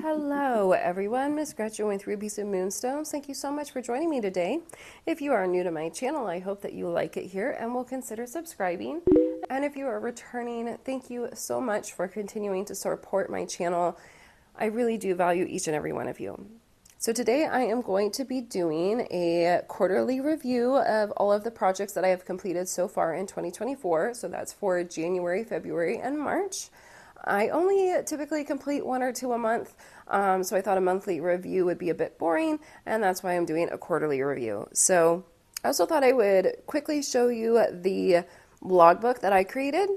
Hello everyone, Miss Gretchen with Rubies and Moonstones. Thank you so much for joining me today. If you are new to my channel, I hope that you like it here and will consider subscribing. And if you are returning, thank you so much for continuing to support my channel. I really do value each and every one of you. So today I am going to be doing a quarterly review of all of the projects that I have completed so far in 2024. So that's for January, February, and March. I only typically complete 1 or 2 a month, so I thought a monthly review would be a bit boring, and that's why I'm doing a quarterly review. So I also thought I would quickly show you the logbook that I created.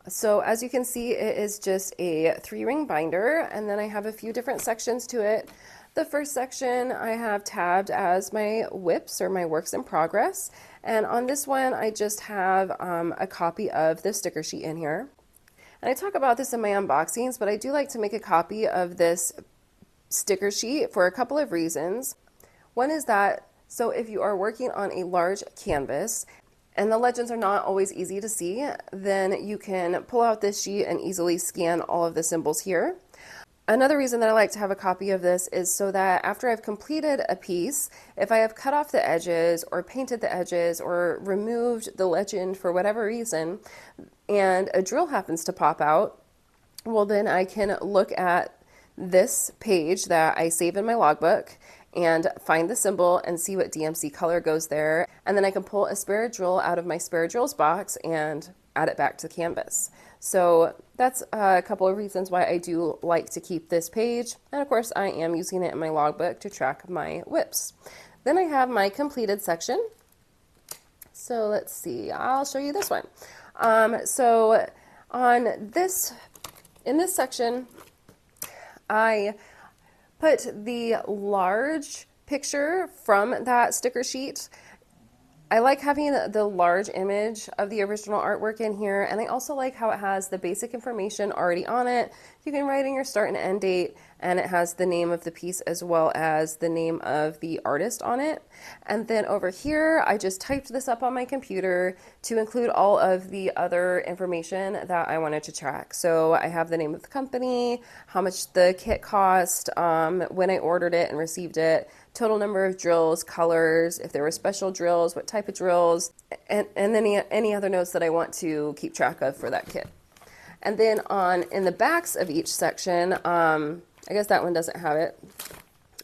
So as you can see, it is just a 3-ring binder, and then I have a few different sections to it. The first section I have tabbed as my WIPs, or my works in progress, and on this one I just have a copy of the sticker sheet in here. And I talk about this in my unboxings, but I do like to make a copy of this sticker sheet for a couple of reasons. One is that, so if you are working on a large canvas and the legends are not always easy to see, then you can pull out this sheet and easily scan all of the symbols here. Another reason that I like to have a copy of this is so that after I've completed a piece, if I have cut off the edges or painted the edges or removed the legend for whatever reason, and a drill happens to pop out, well then I can look at this page that I save in my logbook and find the symbol and see what DMC color goes there, and then I can pull a spare drill out of my spare drills box and add it back to the canvas. So that's a couple of reasons why I do like to keep this page, and of course I am using it in my logbook to track my WIPs. Then I have my completed section. So let's see, I'll show you this one. So in this section, I put the large picture from that sticker sheet. I like having the large image of the original artwork in here, and I also like how it has the basic information already on it. You can write in your start and end date, and it has the name of the piece as well as the name of the artist on it. And then over here, I just typed this up on my computer to include all of the other information that I wanted to track. So I have the name of the company, how much the kit cost, when I ordered it and received it, total number of drills, colors, if there were special drills, what type of drills, and any other notes that I want to keep track of for that kit. And then in the backs of each section, I guess that one doesn't have it.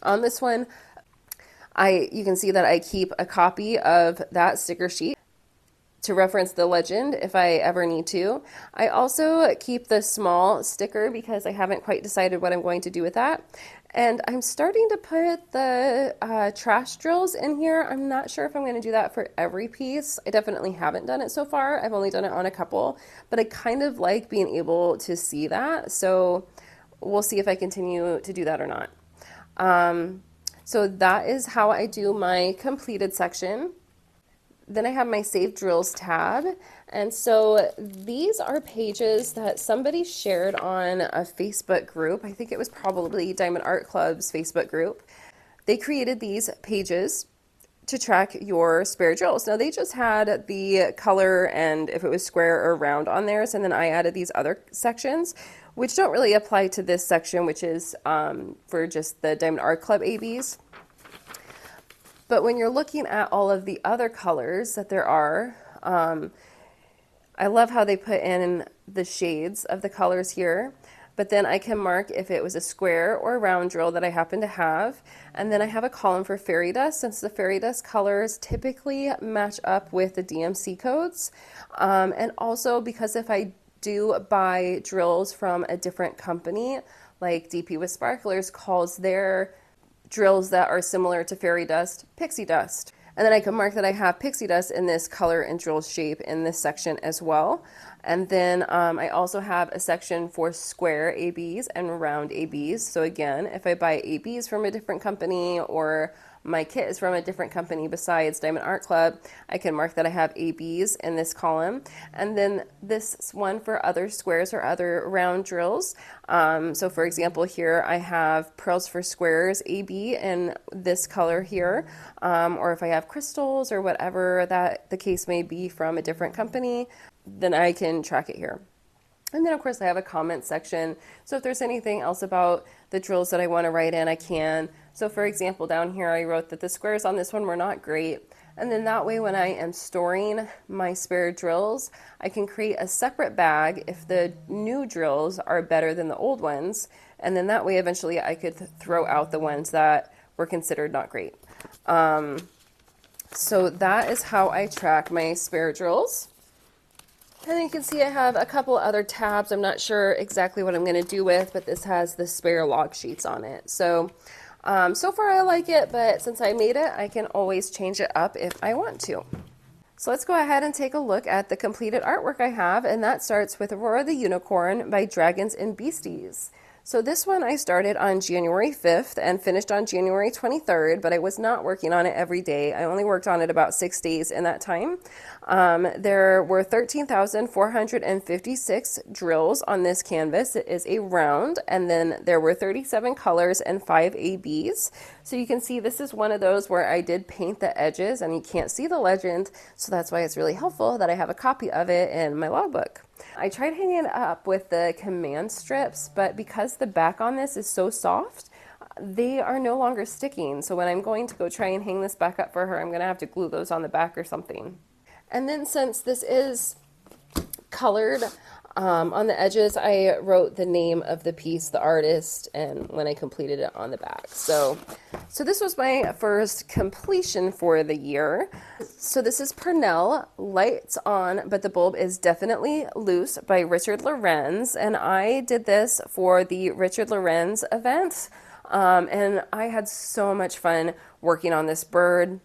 On this one, you can see that I keep a copy of that sticker sheet to reference the legend if I ever need to. I also keep the small sticker because I haven't quite decided what I'm going to do with that. And I'm starting to put the trash drills in here. I'm not sure if I'm going to do that for every piece. I definitely haven't done it so far. I've only done it on a couple, but I kind of like being able to see that. So we'll see if I continue to do that or not. So that is how I do my completed section. Then I have my Save Drills tab. And so these are pages that somebody shared on a Facebook group. I think it was probably Diamond Art Club's Facebook group. They created these pages to track your spare drills. Now they just had the color and if it was square or round on theirs, and then I added these other sections, which don't really apply to this section, which is for just the Diamond Art Club ABs. But when you're looking at all of the other colors that there are, I love how they put in the shades of the colors here. But then I can mark if it was a square or a round drill that I happen to have. And then I have a column for fairy dust, since the fairy dust colors typically match up with the DMC codes. And also because if I do buy drills from a different company, like DP with Sparklers calls their drills that are similar to fairy dust pixie dust. And then I can mark that I have pixie dust in this color and drill shape in this section as well. And then I also have a section for square ABs and round ABs. So again, if I buy ABs from a different company or my kit is from a different company besides Diamond Art Club, I can mark that I have ABs in this column. And then this one for other squares or other round drills. So for example, here I have pearls for squares AB in this color here. Or if I have crystals or whatever that the case may be from a different company, then I can track it here. And then of course I have a comment section. So if there's anything else about the drills that I want to write in, I can. So for example, down here I wrote that the squares on this one were not great. And then that way when I am storing my spare drills, I can create a separate bag if the new drills are better than the old ones. And then that way eventually I could throw out the ones that were considered not great. So that is how I track my spare drills. And then you can see I have a couple other tabs I'm not sure exactly what I'm going to do with, but this has the spare log sheets on it. So, so far I like it, but since I made it, I can always change it up if I want to. So let's go ahead and take a look at the completed artwork I have, and that starts with Aurora the Unicorn by Dragons and Beasties. So this one I started on January 5th and finished on January 23rd, but I was not working on it every day. I only worked on it about 6 days in that time. There were 13,456 drills on this canvas. It is a round, and then there were 37 colors and 5 ABs. So you can see this is one of those where I did paint the edges and you can't see the legend, so that's why it's really helpful that I have a copy of it in my logbook. I tried hanging it up with the command strips, but because the back on this is so soft, they are no longer sticking. So when I'm going to go try and hang this back up for her, I'm going to have to glue those on the back or something. And then since this is colored on the edges, I wrote the name of the piece, the artist, and when I completed it on the back. So this was my first completion for the year. So this is Purnell-lightson, but the bulb is definitely loose by Richard Lorenz, and I did this for the Richard Lorenz event, and I had so much fun working on this bird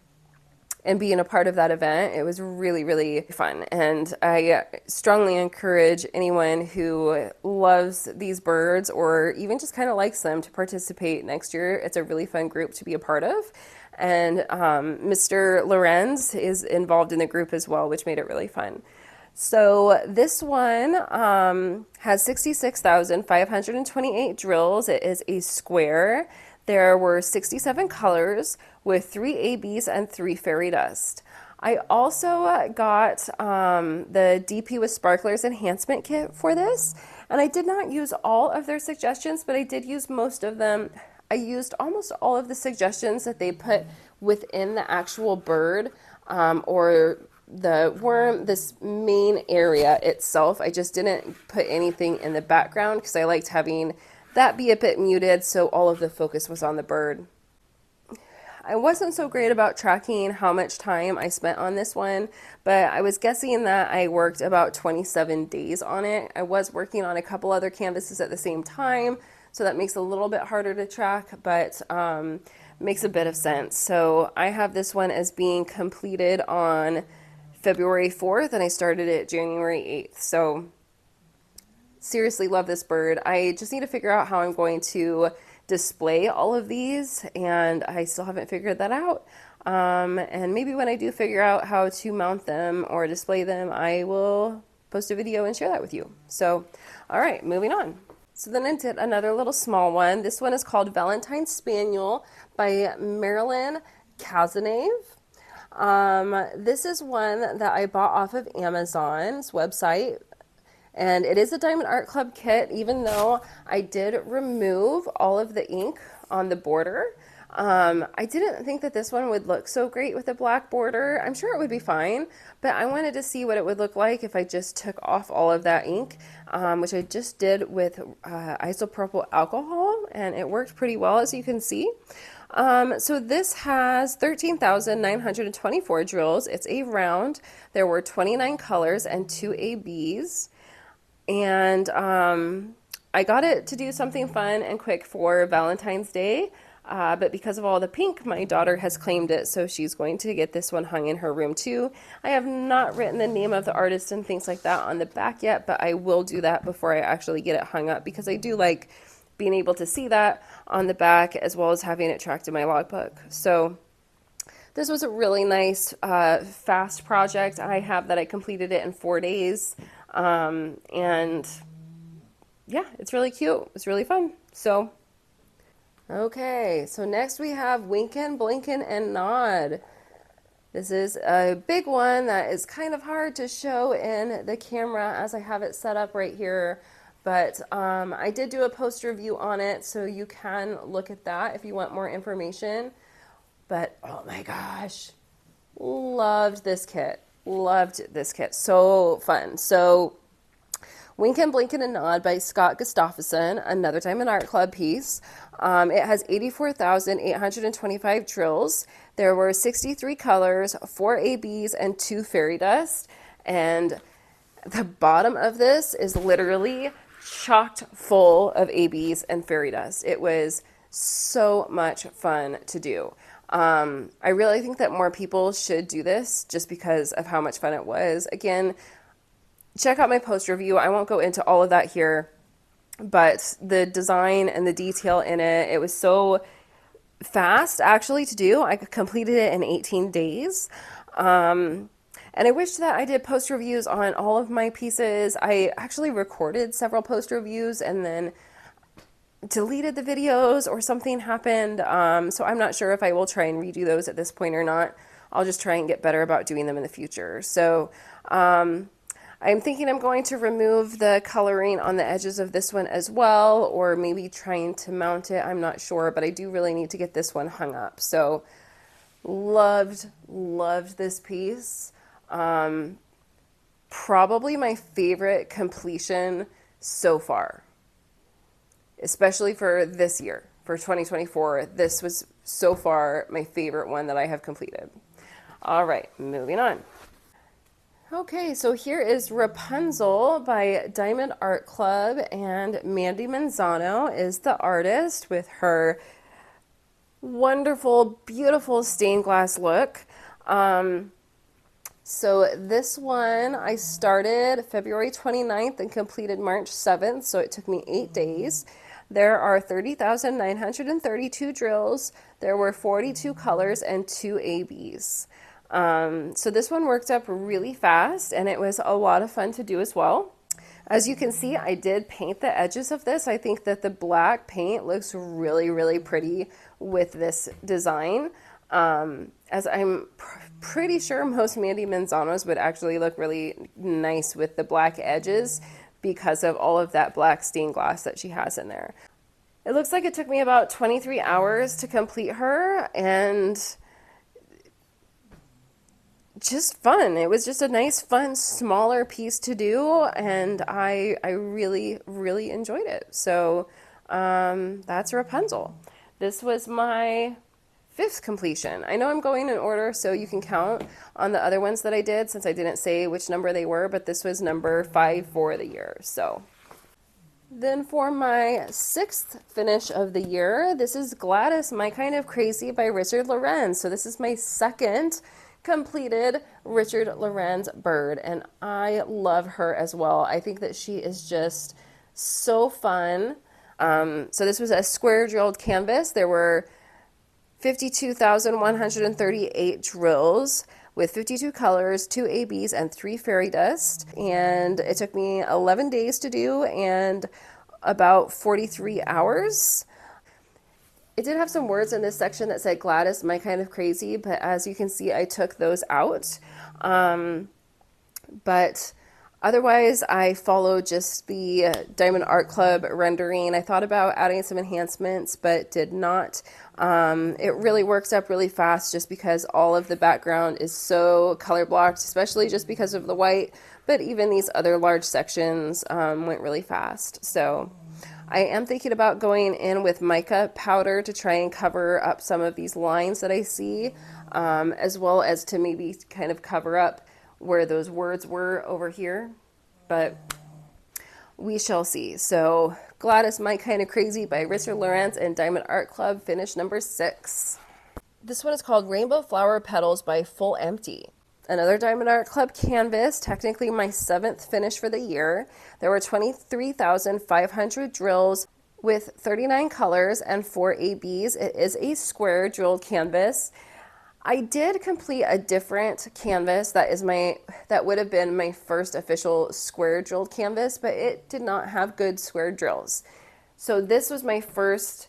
and being a part of that event. It was really, really fun. And I strongly encourage anyone who loves these birds or even just kind of likes them to participate next year. It's a really fun group to be a part of. And Mr. Lorenz is involved in the group as well, which made it really fun. So this one has 66,528 drills. It is a square. There were 67 colors with 3 ABs and 3 fairy dust. I also got the DP with Sparklers Enhancement Kit for this, and I did not use all of their suggestions, but I did use most of them. I used almost all of the suggestions that they put within the actual bird or the worm, this main area itself. I just didn't put anything in the background because I liked having that be a bit muted, so all of the focus was on the bird. I wasn't so great about tracking how much time I spent on this one, but I was guessing that I worked about 27 days on it. I was working on a couple other canvases at the same time, so that makes it a little bit harder to track, but makes a bit of sense. So I have this one as being completed on February 4th, and I started it January 8th. So seriously love this bird. I just need to figure out how I'm going to display all of these, and I still haven't figured that out. And maybe when I do figure out how to mount them or display them, I will post a video and share that with you. So, all right, moving on. So then I did another little small one. This one is called Valentine Spaniel by Marilyn Cazenave. This is one that I bought off of Amazon's website. And it is a Diamond Art Club kit, even though I did remove all of the ink on the border. I didn't think that this one would look so great with a black border. I'm sure it would be fine, but I wanted to see what it would look like if I just took off all of that ink, which I just did with isopropyl alcohol, and it worked pretty well, as you can see. So this has 13,924 drills. It's a round. There were 29 colors and 2 ABs. And I got it to do something fun and quick for Valentine's Day, but because of all the pink, my daughter has claimed it, so she's going to get this one hung in her room too. I have not written the name of the artist and things like that on the back yet, but I will do that before I actually get it hung up, because I do like being able to see that on the back as well as having it tracked in my logbook. So This was a really nice, fast project I have that I completed it in 4 days. And yeah, it's really cute. It's really fun. So, okay, so next we have Winkin', Blinkin', and Nod. This is a big one that is kind of hard to show in the camera as I have it set up right here. But I did do a poster review on it, so you can look at that if you want more information. But oh my gosh, loved this kit. Loved this kit. So fun. So Winkin', Blinkin', and Nod by Scott Gustafson, another Diamond Art Club piece. It has 84,825 drills. There were 63 colors, 4 ABs, and 2 fairy dust. And the bottom of this is literally chocked full of ABs and fairy dust. It was so much fun to do. I really think that more people should do this just because of how much fun it was. Again, check out my post review. I won't go into all of that here, but the design and the detail in it, it was so fast actually to do. I completed it in 18 days. And I wish that I did post reviews on all of my pieces. I actually recorded several post reviews and then deleted the videos or something happened. So I'm not sure if I will try and redo those at this point or not. I'll just try and get better about doing them in the future. So I'm thinking I'm going to remove the coloring on the edges of this one as well, or maybe trying to mount it. I'm not sure, but I do really need to get this one hung up. So loved this piece. Probably my favorite completion so far, especially for this year, for 2024. This was so far my favorite one that I have completed. All right, moving on. Okay, so here is Rapunzel by Diamond Art Club, and Mandy Manzano is the artist with her wonderful, beautiful stained glass look. So this one I started February 29th and completed March 7th, so it took me 8 days. There are 30,932 drills. There were 42 colors and 2 ABs. So this one worked up really fast, and it was a lot of fun to do as well. As you can see, I did paint the edges of this. I think that the black paint looks really, really pretty with this design. As I'm pretty sure most Mandy Manzanos would actually look really nice with the black edges because of all of that black stained glass that she has in there. It looks like it took me about 23 hours to complete her, and just fun. It was just a nice, fun, smaller piece to do, and I really, really enjoyed it. So that's Rapunzel. This was my 5th completion. I know I'm going in order, so you can count on the other ones that I did since I didn't say which number they were, but this was number 5 for the year. So then for my 6th finish of the year, this is Gladys, My Kind of Crazy by Richard Lorenz. So this is my 2nd completed Richard Lorenz bird, and I love her as well. I think that she is just so fun. So this was a square drilled canvas. There were 52,138 drills with 52 colors, 2 ABs, and 3 fairy dust. And it took me 11 days to do and about 43 hours. It did have some words in this section that said Gladys, My Kind of Crazy, but as you can see, I took those out. But otherwise, I followed just the Diamond Art Club rendering. I thought about adding some enhancements, but did not. It really works up really fast just because all of the background is so color blocked, especially just because of the white, but even these other large sections went really fast. So I am thinking about going in with mica powder to try and cover up some of these lines that I see, as well as to maybe kind of cover up where those words were over here, but we shall see. So Gladys, My Kind of Crazy by Richard Lorenz and Diamond Art Club, finish number 6. This one is called Rainbow Flower Petals by Full Empty. Another Diamond Art Club canvas, technically my 7th finish for the year. There were 23,500 drills with 39 colors and 4 ABs. It is a square drilled canvas. I did complete a different canvas that would have been my first official square drilled canvas, but it did not have good square drills. So this was my first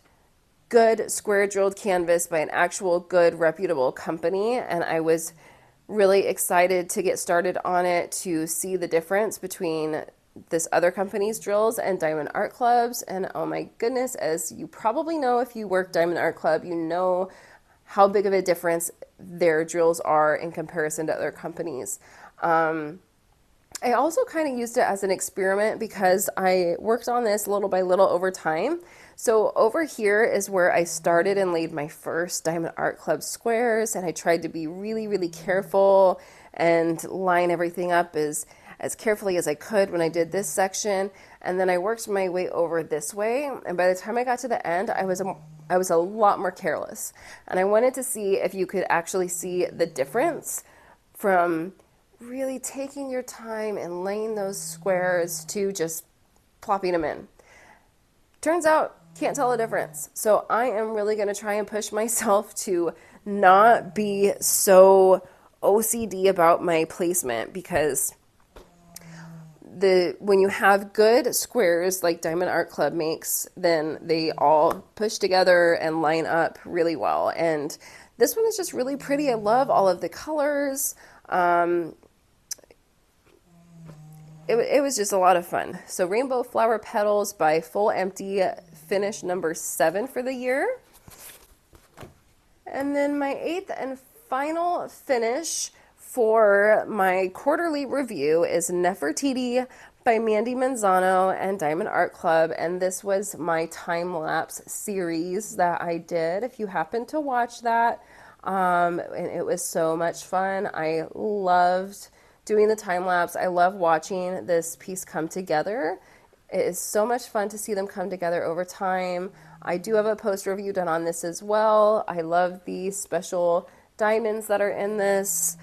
good square drilled canvas by an actual good reputable company, and I was really excited to get started on it to see the difference between this other company's drills and Diamond Art Club's. And oh my goodness, as you probably know, if you work Diamond Art Club, you know how big of a difference their drills are in comparison to other companies. I also kind of used it as an experiment because I worked on this little by little over time. So over here is where I started and laid my first Diamond Art Club squares, and I tried to be really, really careful and line everything up as carefully as I could when I did this section. And then I worked my way over this way, and by the time I got to the end, I was a lot more careless. And I wanted to see if you could actually see the difference from really taking your time and laying those squares to just plopping them in. Turns out, can't tell a difference. So I am really going to try and push myself to not be so OCD about my placement, because when you have good squares like Diamond Art Club makes, then they all push together and line up really well. And this one is just really pretty. I love all of the colors. It was just a lot of fun. So Rainbow Flower Petals by Full Empty, finish number 7 for the year. And then my 8th and final finish for my quarterly review is Nefertiti by Mandy Manzano and Diamond Art Club. And this was my time-lapse series that I did, if you happen to watch that. And it was so much fun. I loved doing the time lapse. I love watching this piece come together. It is so much fun to see them come together over time. I do have a post review done on this as well. I love the special diamonds that are in this.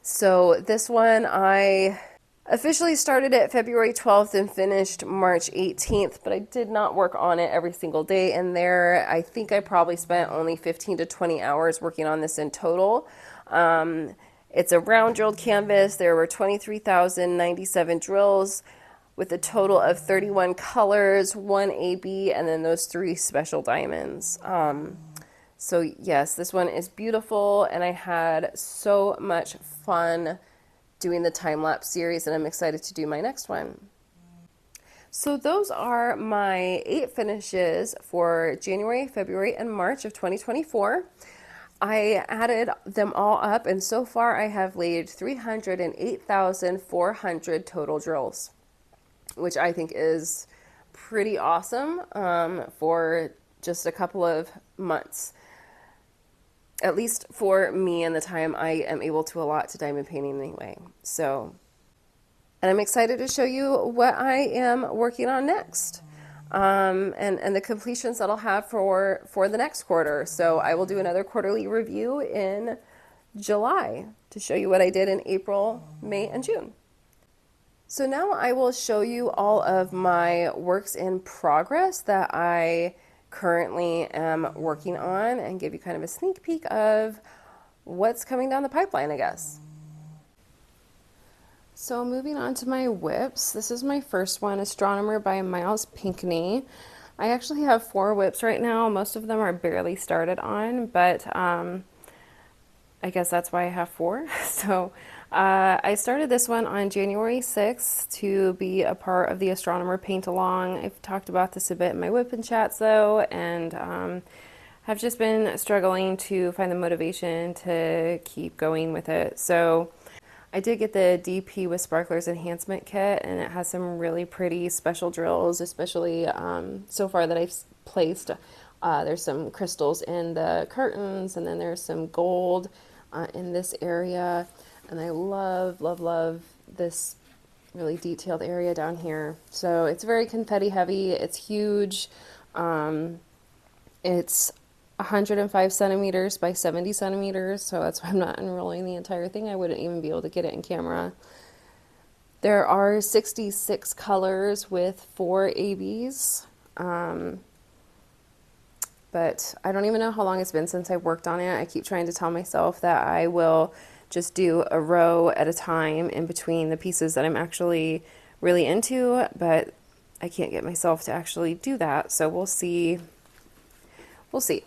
So this one, I officially started it February 12th and finished March 18th, but I did not work on it every single day in there. I think I probably spent only 15 to 20 hours working on this in total. It's a round drilled canvas. There were 23,097 drills with a total of 31 colors, 1 AB, and then those 3 special diamonds. So yes, this one is beautiful, and I had so much fun doing the time-lapse series, and I'm excited to do my next one. So those are my 8 finishes for January, February, and March of 2024. I added them all up, and so far I have laid 308,400 total drills, which I think is pretty awesome for just a couple of months. At least for me and the time I am able to allot to diamond painting anyway. So, and I'm excited to show you what I am working on next. And the completions that I'll have for the next quarter. So I will do another quarterly review in July to show you what I did in April, May, and June. So now I will show you all of my works in progress that I currently am working on and give you kind of a sneak peek of what's coming down the pipeline, I guess. So moving on to my whips, this is my first one, Astronomer by Miles Pinckney. I actually have 4 whips right now. Most of them are barely started on, but I guess that's why I have 4. So I started this one on January 6th to be a part of the Astronomer Paint Along. I've talked about this a bit in my whipping chats though, and have just been struggling to find the motivation to keep going with it. So I did get the DP with Sparklers Enhancement Kit, and it has some really pretty special drills, especially so far that I've placed. There's some crystals in the curtains, and then there's some gold in this area. And I love, love, love this really detailed area down here. So it's very confetti heavy. It's huge. It's 105 centimeters by 70 centimeters, so that's why I'm not unrolling the entire thing. I wouldn't even be able to get it in camera. There are 66 colors with 4 ABs. but I don't even know how long it's been since I worked on it. I keep trying to tell myself that I will just do a row at a time in between the pieces that I'm actually really into, but I can't get myself to actually do that, so we'll see. We'll see.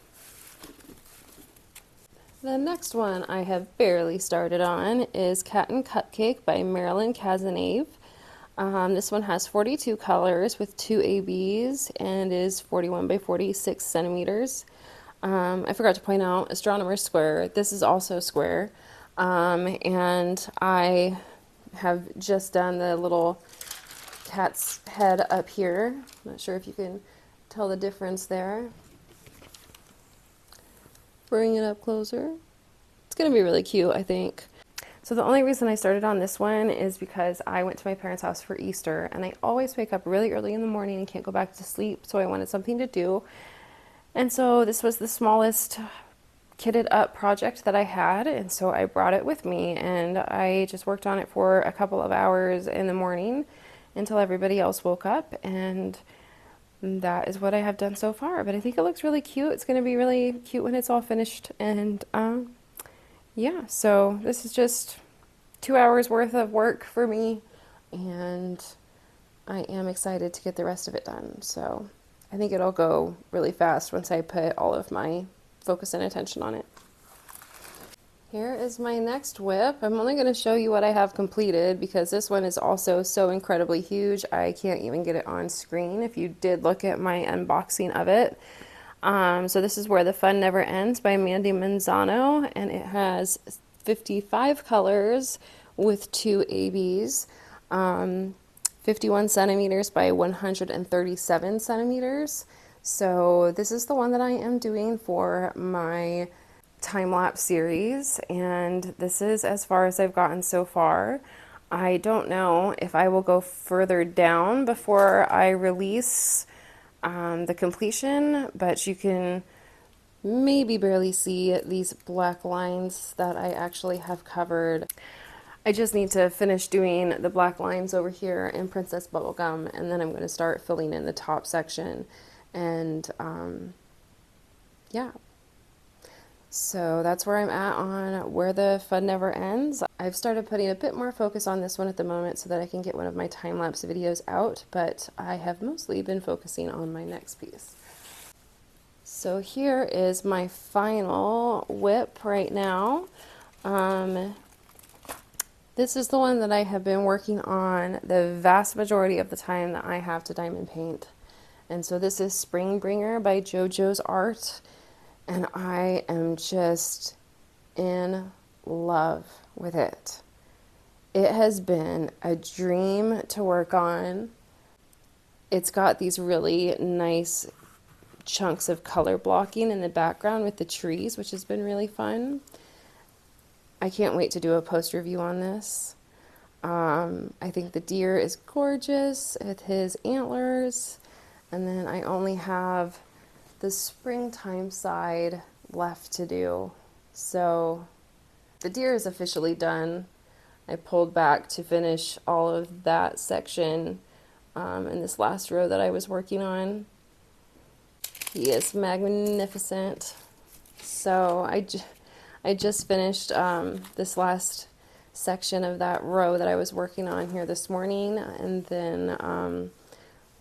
The next one I have barely started on is Cat and Cupcake by Marilyn Cazenave. This one has 42 colors with 2 ABs and is 41 by 46 centimeters. I forgot to point out Astronomer's Square. This is also square. And I have just done the little cat's head up here. Not sure if you can tell the difference there. Bring it up closer. It's going to be really cute, I think. So the only reason I started on this one is because I went to my parents' house for Easter, and I always wake up really early in the morning and can't go back to sleep, so I wanted something to do. And so this was the smallest kitted up project that I had, and so I brought it with me, and I just worked on it for a couple of hours in the morning until everybody else woke up, and that is what I have done so far. But I think it looks really cute. It's going to be really cute when it's all finished, and yeah, so this is just 2 hours worth of work for me, and I am excited to get the rest of it done. So I think it'll go really fast once I put all of my focus and attention on it. Here is my next whip. I'm only going to show you what I have completed because this one is also so incredibly huge. I can't even get it on screen if you did look at my unboxing of it. So this is Where the Fun Never Ends by Mandy Manzano, and it has 55 colors with 2 ABs, 51 centimeters by 137 centimeters. So this is the one that I am doing for my time-lapse series, and this is as far as I've gotten so far. I don't know if I will go further down before I release the completion, but you can maybe barely see these black lines that I actually have covered. I just need to finish doing the black lines over here in Princess Bubblegum, and then I'm going to start filling in the top section. And yeah, so that's where I'm at on Where the Fun Never Ends. I've started putting a bit more focus on this one at the moment so that I can get one of my time-lapse videos out, but I have mostly been focusing on my next piece. So here is my final whip right now. This is the one that I have been working on the vast majority of the time that I have to diamond paint. And so this is Spring Bringer by JoJo's Art, and I am just in love with it. It has been a dream to work on. It's got these really nice chunks of color blocking in the background with the trees, which has been really fun. I can't wait to do a post review on this. I think the deer is gorgeous with his antlers. And then I only have the springtime side left to do. So the deer is officially done. I pulled back to finish all of that section in this last row that I was working on. He is magnificent. So I just finished this last section of that row that I was working on here this morning, and then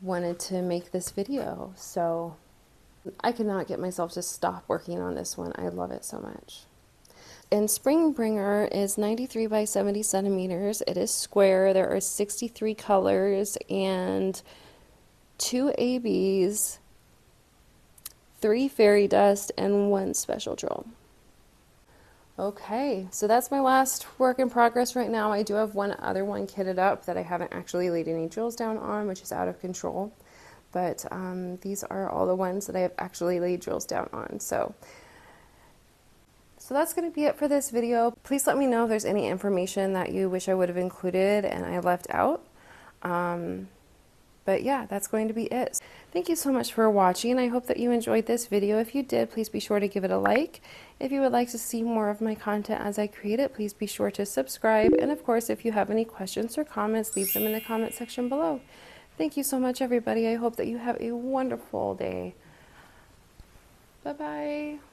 wanted to make this video. So I could not get myself to stop working on this one. I love it so much. And Spring Bringer is 93 by 70 centimeters. It is square. There are 63 colors and 2 ABs, 3 fairy dust, and 1 special drill. Okay, so that's my last work in progress right now. I do have one other one kitted up that I haven't actually laid any drills down on, which is out of control. But these are all the ones that I have actually laid drills down on. So that's going to be it for this video. Please let me know if there's any information that you wish I would have included and I left out. But yeah, that's going to be it. Thank you so much for watching. I hope that you enjoyed this video. If you did, please be sure to give it a like. If you would like to see more of my content as I create it, please be sure to subscribe. And of course, if you have any questions or comments, leave them in the comment section below. Thank you so much, everybody. I hope that you have a wonderful day. Bye-bye.